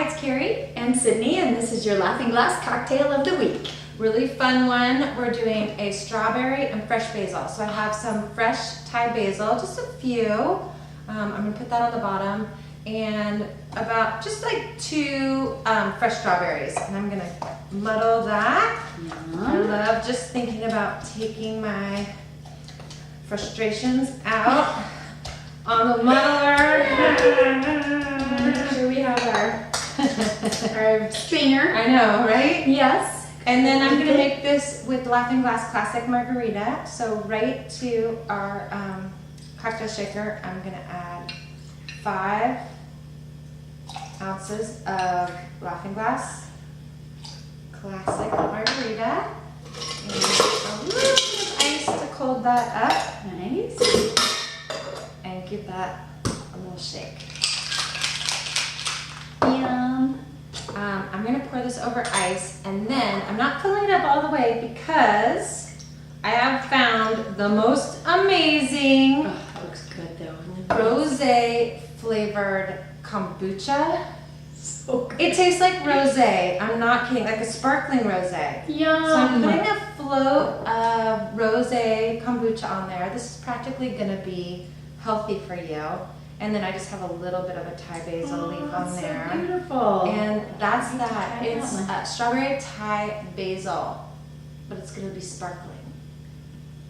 Hi, it's Carrie and Sydney, and this is your Laughing Glass Cocktail of the Week. Really fun one. We're doing a strawberry and fresh basil. So I have some fresh Thai basil, just a few. I'm gonna put that on the bottom, and about just like 2 fresh strawberries. And I'm gonna muddle that. I love just thinking about taking my frustrations out on the muddler. Make sure we have our strainer. I know, right? Yes. And then I'm gonna make this with Laughing Glass Classic Margarita. So right to our cocktail shaker, I'm gonna add 5 ounces of Laughing Glass Classic Margarita. And a little bit of ice to cold that up. Nice. And give that a little shake. Yum. I'm gonna pour this over ice, and then I'm not filling it up all the way because I have found the most amazing That looks good though. rosé flavored kombucha. So good. It tastes like rosé. I'm not kidding, like a sparkling rosé. Yum. So I'm putting a float of rosé kombucha on there. This is practically gonna be healthy for you. And then I just have a little bit of a Thai basil leaf on there. So beautiful. And that's I need to that. try It's that strawberry Thai basil, but it's gonna be sparkling.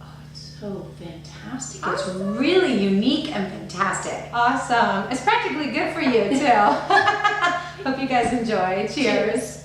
Oh, it's so fantastic. Awesome. It's really unique and fantastic. Awesome. It's practically good for you too. Hope you guys enjoy. Cheers.